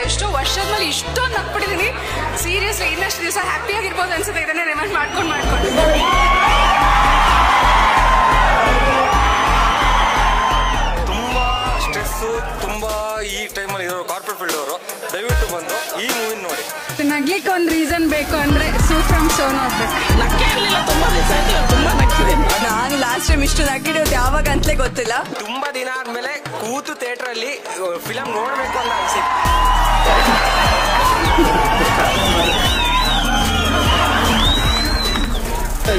ಎಷ್ಟೋ ವರ್ಷದ ಮೇಲೆ ಇಷ್ಟೊಂದು ನಕ್ಬಿಟ್ಟಿದ್ದೀನಿ. ಸೀರಿಯಸ್ಲಿ ಇನ್ನಷ್ಟು ದಿವಸ ಹ್ಯಾಪಿ ಆಗಿರ್ಬೋದು ಅನ್ಸುತ್ತೆ ಇದನ್ನೇ ರಿಮೈಂಡ್ ಮಾಡ್ಕೊಂಡು ತುಂಬಾ ಸ್ಟ್ರೆಸ್ಸು, ತುಂಬಾ ಈ ಟೈಮಲ್ಲಿ ಇರೋ ಕಾರ್ಪೊರೇಟ್ ಫೀಲ್ಡ್ ಅವರು ದಯವಿಟ್ಟು ಬಂದು ಈ ಮೂವಿ ನೋಡಿ. ನಗ್ಲಿಕ್ಕೆ ಒಂದು ರೀಸನ್ ಬೇಕು ಅಂದ್ರೆ ಸೂ ಫ್ರಮ್ ಶೋ ನೋಡ್ಬೇಕು. ನಕ್ಕೆ ಇರಲಿಲ್ಲ, ತುಂಬಾ ದಿವಸ ಆಯ್ತು, ತುಂಬಾ ನಗ್ತಿದೆ. ನಾನು ಲಾಸ್ಟ್ ಟೈಮ್ ಇಷ್ಟು ನಗ್ಗಿಡೋದು ಯಾವಾಗ ಅಂತಲೇ ಗೊತ್ತಿಲ್ಲ. ತುಂಬಾ ದಿನ ಆದ್ಮೇಲೆ ಕೂತು ಥಿಯೇಟರ್ ಅಲ್ಲಿ ಫಿಲಂ ನೋಡ್ಬೇಕು ಅಂತ ಅನ್ಸಿತ್ತು.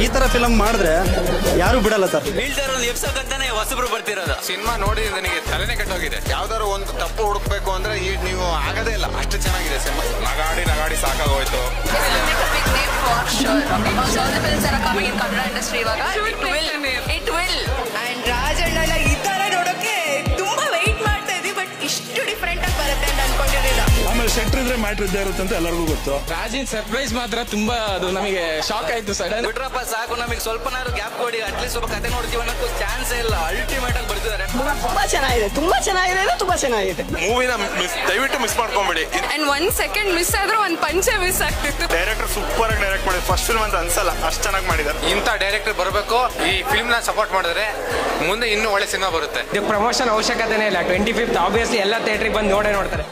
ಈ ತರ ಫಿಲಮ್ ಮಾಡಿದ್ರೆ ಯಾರು ಬಿಡಲ್ಲ ಸರ್. ಬೀಳ್ತಾರೋದು ಎಪ್ಸಕ್ಕಂತಾನೆ ಹೊಸಬ್ರು ಬರ್ತಿರೋದು. ಸಿನಿಮಾ ನೋಡಿ ನನಗೆ ತಲೆನೇ ಕೆಟ್ಟೋಗಿದೆ. ಯಾವ್ದಾದ್ರು ಒಂದು ತಪ್ಪು ಹುಡುಕ್ಬೇಕು ಅಂದ್ರೆ ನೀವು ಆಗದೇ ಇಲ್ಲ, ಅಷ್ಟು ಚೆನ್ನಾಗಿದೆ ಸಿನಿಮಾ. ನಗಾಡಿ ಸಾಕಾಗೋಯ್ತು. ಇಟ್ ವಿಲ್ ಅಂಡ್ ರಾಜಣ್ಣ ಈ ತರ ನೋಡೋಕೆ ತುಂಬಾ ವೆಯ್ಟ್ ಮಾಡ್ತಾ ಇದ್ವಿ, ಬಟ್ ಇಷ್ಟು ಡಿಫ್ರೆಂಟ್ ಆಗಿ ಬರುತ್ತೆ ಅಂತ ಅನ್ಕೊಂಡಿರಲಿಲ್ಲ. ಆಮೇಲೆ ಸೆಟ್ರ್ ಇದ್ರೆ ಮ್ಯಾಟ್ರ್ ಇದ್ದೇ ಇರುತ್ತೆ ಅಂತ ಎಲ್ಲರಿಗೂ ಗೊತ್ತು. ರಾಜಿನ್ ಸರ್ಪ್ರೈಸ್ ಮಾತ್ರ ತುಂಬಾ ಅದು ನಮಗೆ ಶಾಕ್ ಆಯ್ತು. ಸಡನ್ ಬಿಟ್ರಪ್ಪ ಸಾಕು, ನಮಗೆ ಸ್ವಲ್ಪನಾದ್ರು ಗ್ಯಾಪ್ ಕೊಡಿ, ಅಟ್ಲೀಸ್ಟ್ ಸ್ವಲ್ಪ ಕತೆ ನೋಡ್ತೀವಿ ಅನ್ನೋಕ್ಕೂ ಚಾನ್ಸ್ ಇಲ್ಲ. ಅಲ್ಟಿಮೇಟ್ ಆಗಿ ಬರ್ತಿದ್ದಾರೆ. ತುಂಬಾ ಚೆನ್ನಾಗಿದೆ, ತುಂಬಾ ಚೆನ್ನಾಗಿದೆ. ಮೂವಿನ ದಯವಿಟ್ಟು ಮಿಸ್ ಮಾಡ್ಕೊಂಬೇಡಿ. ಅಂಡ್ 1 ಸೆಕೆಂಡ್ ಮಿಸ್ ಆದ್ರೂ ಒಂದು ಪಂಚೆ ಮಿಸ್ ಆಗ್ತಿತ್ತು. ಡೈರೆಕ್ಟರ್ ಸೂಪರ್ ಆಗಿ ಡೈರೆಕ್ಟ್ ಮಾಡಿದ್ರು. ಫಸ್ಟ್ ಫಿಲ್ಮ್ ಅಂತ ಅನ್ಸಲ್ಲ, ಅಷ್ಟು ಚೆನ್ನಾಗಿ ಮಾಡಿದ್ದಾರೆ. ಇಂಥ ಡೈರೆಕ್ಟರ್ ಬರಬೇಕು. ಈ ಫಿಲ್ಮ್ ನ ಸಪೋರ್ಟ್ ಮಾಡಿದ್ರೆ ಮುಂದೆ ಇನ್ನೂ ಒಳ್ಳೆ ಸಿನಿಮಾ ಬರುತ್ತೆ. ಪ್ರಮೋಷನ್ ಅವಶ್ಯಕತೆನೇ ಇಲ್ಲ. 25th ಆಬ್ವಿಯಸ್ಲಿ ಎಲ್ಲ ಥಿಯೇಟ್ರಿಗೆ ಬಂದು ನೋಡ್ತಾರೆ.